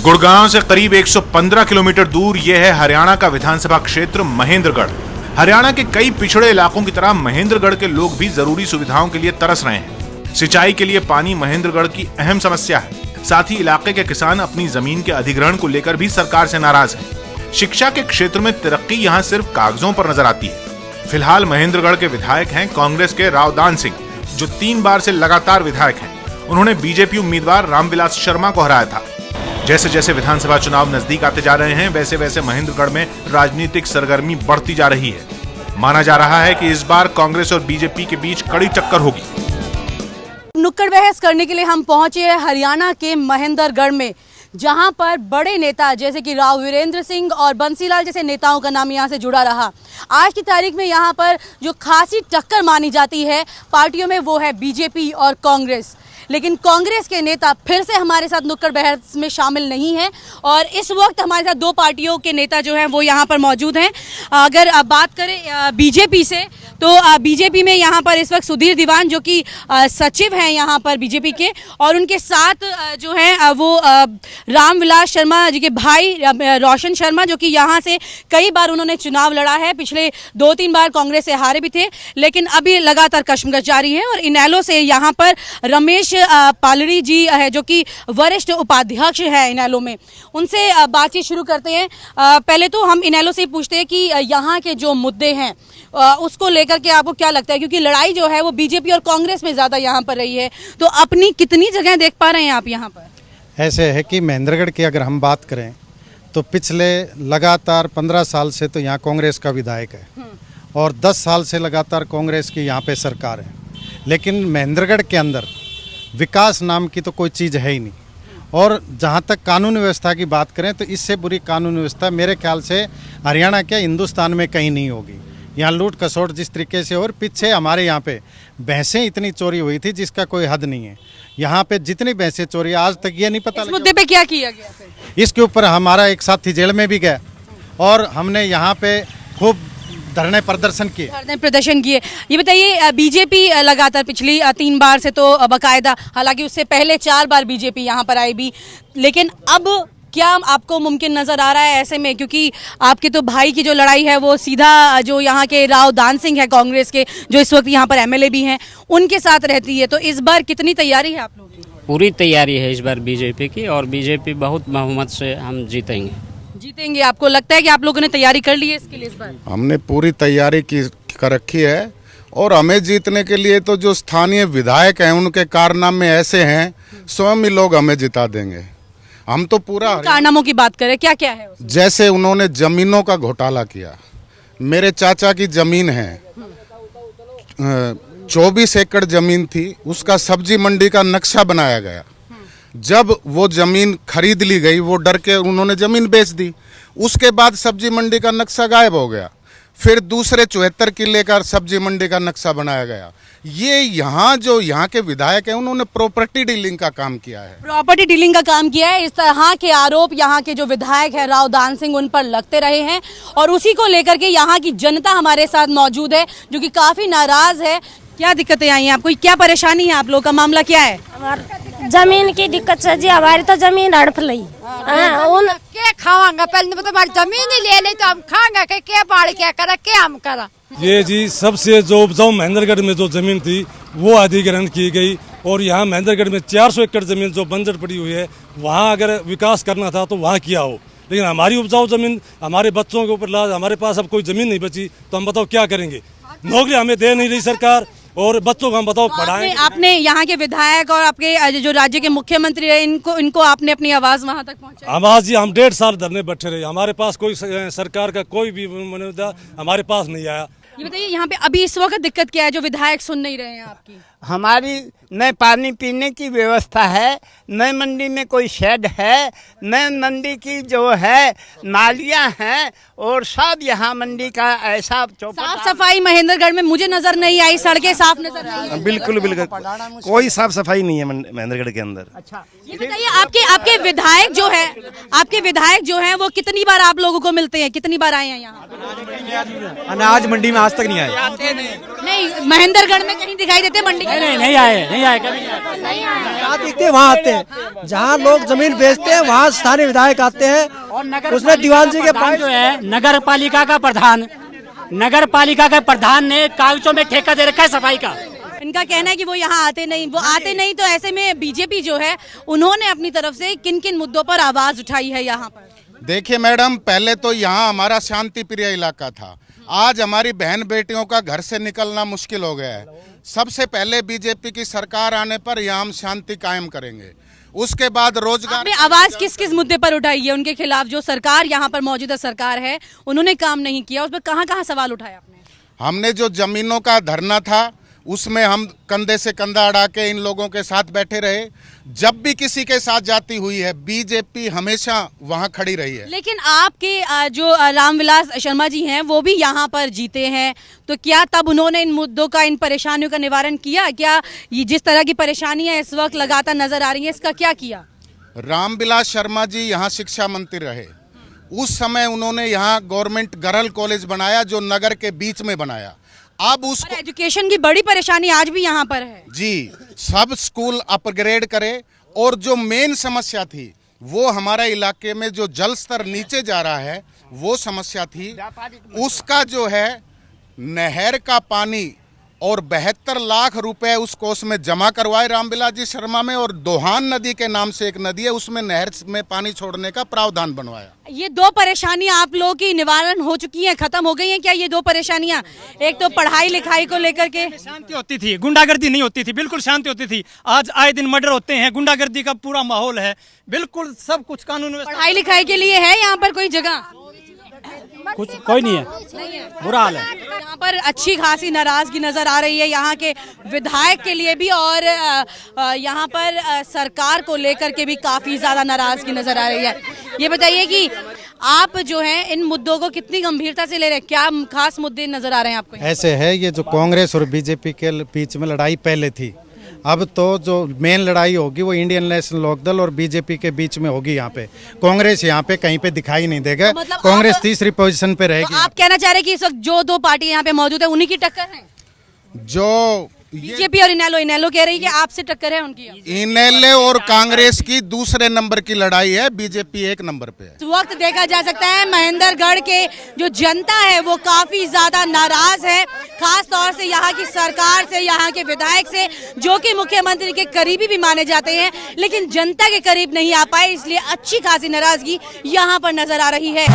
गुड़गांव से करीब 115 किलोमीटर दूर यह है हरियाणा का विधानसभा क्षेत्र महेंद्रगढ़। हरियाणा के कई पिछड़े इलाकों की तरह महेंद्रगढ़ के लोग भी जरूरी सुविधाओं के लिए तरस रहे हैं। सिंचाई के लिए पानी महेंद्रगढ़ की अहम समस्या है। साथ ही इलाके के किसान अपनी जमीन के अधिग्रहण को लेकर भी सरकार से नाराज हैं। शिक्षा के क्षेत्र में तरक्की यहाँ सिर्फ कागजों पर नजर आती है। फिलहाल महेंद्रगढ़ के विधायक हैं कांग्रेस के रावदान सिंह, जो 3 बार से लगातार विधायक हैं। उन्होंने बीजेपी उम्मीदवार रामविलास शर्मा को हराया था। जैसे जैसे विधानसभा चुनाव नजदीक आते जा रहे हैं, वैसे वैसे महेंद्रगढ़ में राजनीतिक सरगर्मी बढ़ती जा रही है। माना जा रहा है कि इस बार कांग्रेस और बीजेपी के बीच कड़ी टक्कर होगी। नुक्कड़ बहस करने के लिए हम पहुंचे हैं हरियाणा के महेंद्रगढ़ में, जहां पर बड़े नेता जैसे कि राव वीरेंद्र सिंह और बंसीलाल जैसे नेताओं का नाम यहां से जुड़ा रहा। आज की तारीख में यहां पर जो खासी टक्कर मानी जाती है पार्टियों में, वो है बीजेपी और कांग्रेस। लेकिन कांग्रेस के नेता फिर से हमारे साथ नुक्कड़ बहस में शामिल नहीं है और इस वक्त हमारे साथ 2 पार्टियों के नेता जो हैं वो यहाँ पर मौजूद हैं। अगर आप बात करें बीजेपी से, तो बीजेपी में यहाँ पर इस वक्त सुधीर दीवान जो कि सचिव हैं यहाँ पर बीजेपी के, और उनके साथ जो हैं वो रामविलास शर्मा जी के भाई रोशन शर्मा, जो कि यहाँ से कई बार उन्होंने चुनाव लड़ा है। पिछले 2-3 बार कांग्रेस से हारे भी थे, लेकिन अभी लगातार कशमकश जारी है। और इनेलो से यहाँ पर रमेश पालड़ी जी है, जो कि वरिष्ठ उपाध्यक्ष है इनेलो में। उनसे बातचीत शुरू करते हैं। पहले तो हम इनेलो से पूछते हैं कि यहाँ के जो मुद्दे हैं उसको लेकर के आपको क्या लगता है, क्योंकि लड़ाई जो है वो बीजेपी और कांग्रेस में ज्यादा यहाँ पर रही है, तो अपनी कितनी जगह देख पा रहे हैं आप यहाँ पर? ऐसे है कि महेंद्रगढ़ की अगर हम बात करें तो पिछले लगातार 15 साल से तो यहाँ कांग्रेस का विधायक है और 10 साल से लगातार कांग्रेस की यहाँ पे सरकार है। लेकिन महेंद्रगढ़ के अंदर विकास नाम की तो कोई चीज़ है ही नहीं। और जहाँ तक कानून व्यवस्था की बात करें तो इससे बुरी कानून व्यवस्था मेरे ख्याल से हरियाणा के हिंदुस्तान में कहीं नहीं होगी। यहाँ लूट खसोट जिस तरीके से, और पीछे हमारे यहाँ पे भैंसें इतनी चोरी हुई थी जिसका कोई हद नहीं है। यहाँ पे जितनी भैंसें चोरी आज तक ये नहीं पता। इस मुद्दे पे क्या किया गया फिर? इसके ऊपर हमारा एक साथी जेल में भी गया और हमने यहाँ पे खूब धरने प्रदर्शन किए। ये बताइए, बीजेपी लगातार पिछली 3 बार से तो बकायदा, हालांकि उससे पहले 4 बार बीजेपी यहाँ पर आई भी, लेकिन अब क्या आपको मुमकिन नजर आ रहा है ऐसे में, क्योंकि आपके तो भाई की जो लड़ाई है वो सीधा जो यहाँ के रावदान सिंह है कांग्रेस के, जो इस वक्त यहाँ पर एमएलए भी हैं, उनके साथ रहती है, तो इस बार कितनी तैयारी है आप लोगों की? पूरी तैयारी है इस बार बीजेपी की, और बीजेपी बहुत बहुमत से हम जीतेंगे। आपको लगता है कि आप लोगों ने तैयारी कर ली है इसके लिए? इस बार हमने पूरी तैयारी कर रखी है और हमें जीतने के लिए तो जो स्थानीय विधायक हैं उनके कारनामे ऐसे हैं, स्वयं ही लोग हमें जिता देंगे। हम तो पूरा कारनामों की बात करें, क्या क्या है उसमें? जैसे उन्होंने जमीनों का घोटाला किया। मेरे चाचा की जमीन है, 24 एकड़ जमीन थी, उसका सब्जी मंडी का नक्शा बनाया गया। जब वो जमीन खरीद ली गई, वो डर के उन्होंने जमीन बेच दी। उसके बाद सब्जी मंडी का नक्शा गायब हो गया। फिर दूसरे 74 किले का सब्जी मंडी का नक्शा बनाया गया। ये यहाँ के विधायक हैं उन्होंने प्रॉपर्टी डीलिंग का काम किया है। इस तरह के आरोप यहाँ के जो विधायक है रावदान सिंह उन पर लगते रहे हैं, और उसी को लेकर के यहाँ की जनता हमारे साथ मौजूद है जो कि काफी नाराज है। क्या दिक्कतें आई हैं आपको? क्या परेशानी है? आप लोग का मामला क्या है? जमीन की दिक्कत है जी, हमारी तो जमीन हड़प ली। क्या खावांगा? पहले तो हमारी जमीन ही ले ली तो हम खाएंगे क्या? बाढ़ क्या करा, क्या हम करा? ये जी सबसे जो उपजाऊ महेंद्रगढ़ में जो जमीन थी वो अधिग्रहण की गई, और यहाँ महेंद्रगढ़ में 400 एकड़ जमीन जो बंजर पड़ी हुई है, वहाँ अगर विकास करना था तो वहाँ किया हो। लेकिन हमारी उपजाऊ जमीन हमारे बच्चों के ऊपर लाद, हमारे पास अब कोई जमीन नहीं बची तो हम बताओ क्या करेंगे? नौकरी हमें दे नहीं रही सरकार, और बच्चों को हम बताओ पढ़ाएं। आपने यहाँ के विधायक और आपके जो राज्य के मुख्यमंत्री है, इनको आपने अपनी आवाज वहाँ तक पहुँचाई? आवाज जी, हम 1.5 साल धरने बैठे रहे, हमारे पास कोई सरकार का कोई भी मुद्दा हमारे पास नहीं आया। ये बताइए, यहाँ पे अभी इस वक्त दिक्कत क्या है जो विधायक सुन नहीं रहे हैं आपकी? हमारी न पानी पीने की व्यवस्था है, न मंडी में कोई शेड है, न मंडी की जो है नालियां हैं, और सब यहाँ मंडी का ऐसा साफ सफाई महेंद्रगढ़ में मुझे नजर नहीं आई, सड़कें साफ नजर नहीं आई। बिल्कुल कोई साफ सफाई नहीं है महेंद्रगढ़ के अंदर। अच्छा, ये बताइए, आपके विधायक जो है वो कितनी बार आप लोगों को मिलते हैं? कितनी बार आए हैं यहाँ? अनाज मंडी में आज तक नहीं आए। नहीं, महेंद्रगढ़ में कहीं दिखाई देते मंडी? नहीं आए कभी नहीं आए। जहाँ दिखते हैं वहाँ आते हैं, जहाँ लोग जमीन बेचते हैं वहाँ स्थानीय विधायक आते हैं। और उसमें दीवान जी के पास जो है नगर पालिका का प्रधान ने कागजों में ठेका दे रखा है सफाई का। इनका कहना है कि वो यहाँ आते नहीं, तो ऐसे में बीजेपी जो है उन्होंने अपनी तरफ से किन किन मुद्दों पर आवाज उठाई है यहाँ पर? देखिए मैडम, पहले तो यहाँ हमारा शांति प्रिय इलाका था। आज हमारी बहन बेटियों का घर से निकलना मुश्किल हो गया है। सबसे पहले बीजेपी की सरकार आने पर यहाँ हम शांति कायम करेंगे। उसके बाद रोजगार। आपने आवाज किस किस मुद्दे पर उठाई है उनके खिलाफ? जो सरकार यहाँ पर मौजूदा सरकार है उन्होंने काम नहीं किया, उस पर कहाँ सवाल उठाया आपने? हमने जो जमीनों का धरना था उसमें हम कंधे से कंधा अड़ा के इन लोगों के साथ बैठे रहे। जब भी किसी के साथ जाती हुई है बीजेपी हमेशा वहां खड़ी रही है। लेकिन आपके जो रामविलास शर्मा जी हैं वो भी यहाँ पर जीते हैं, तो क्या तब उन्होंने इन मुद्दों का, इन परेशानियों का निवारण किया? क्या ये जिस तरह की परेशानियां इस वक्त लगातार नजर आ रही हैं इसका क्या किया? रामविलास शर्मा जी यहाँ शिक्षा मंत्री रहे, उस समय उन्होंने यहाँ गवर्नमेंट गर्ल कॉलेज बनाया जो नगर के बीच में बनाया। अब उसको एजुकेशन की बड़ी परेशानी आज भी यहाँ पर है जी। सब स्कूल अपग्रेड करे और जो मेन समस्या थी वो हमारा इलाके में जो जल स्तर नीचे जा रहा है वो समस्या थी। उसका जो है नहर का पानी और 72 लाख रुपए उस कोष में जमा करवाए रामविलास जी शर्मा में, और दोहान नदी के नाम से एक नदी है उसमें नहर में पानी छोड़ने का प्रावधान बनवाया। ये दो परेशानियां आप लोगों की निवारण हो चुकी हैं, खत्म हो गई हैं क्या ये दो परेशानियां? एक तो पढ़ाई लिखाई को लेकर के शांति होती थी, गुंडागर्दी नहीं होती थी, बिल्कुल शांति होती थी। आज आए दिन मर्डर होते हैं, गुंडागर्दी का पूरा माहौल है, बिल्कुल सब कुछ कानून। पढ़ाई लिखाई के लिए है यहाँ पर कोई जगह? कुछ कोई नहीं है, बुरा हाल है। यहाँ पर अच्छी खासी नाराजगी नजर आ रही है यहाँ के विधायक के लिए भी, और यहाँ पर सरकार को लेकर के भी काफी ज्यादा नाराजगी नजर आ रही है। ये बताइए कि आप जो हैं इन मुद्दों को कितनी गंभीरता से ले रहे हैं? क्या खास मुद्दे नजर आ रहे हैं आपको? ऐसे है, ये जो कांग्रेस और बीजेपी के बीच में लड़ाई पहले थी, अब तो जो मेन लड़ाई होगी वो इंडियन नेशनल लोकदल और बीजेपी के बीच में होगी। यहाँ पे कांग्रेस यहाँ पे कहीं पे दिखाई नहीं देगा, तो मतलब कांग्रेस तीसरी पोजीशन पे रहेगी। तो आप कहना चाह रहे हैं कि इस वक्त जो दो पार्टी यहाँ पे मौजूद है उन्हीं की टक्कर है? जो बीजेपी और इनेलो कह रही है कि आपसे टक्कर है उनकी। इनेलो और कांग्रेस की दूसरे नंबर की लड़ाई है, बीजेपी एक नंबर पे है। इस वक्त देखा जा सकता है महेंद्रगढ़ के जो जनता है वो काफी ज्यादा नाराज है, खास तौर से यहाँ की सरकार से, यहाँ के विधायक से, जो कि मुख्यमंत्री के करीबी भी माने जाते हैं, लेकिन जनता के करीब नहीं आ पाए, इसलिए अच्छी खासी नाराजगी यहाँ पर नजर आ रही है।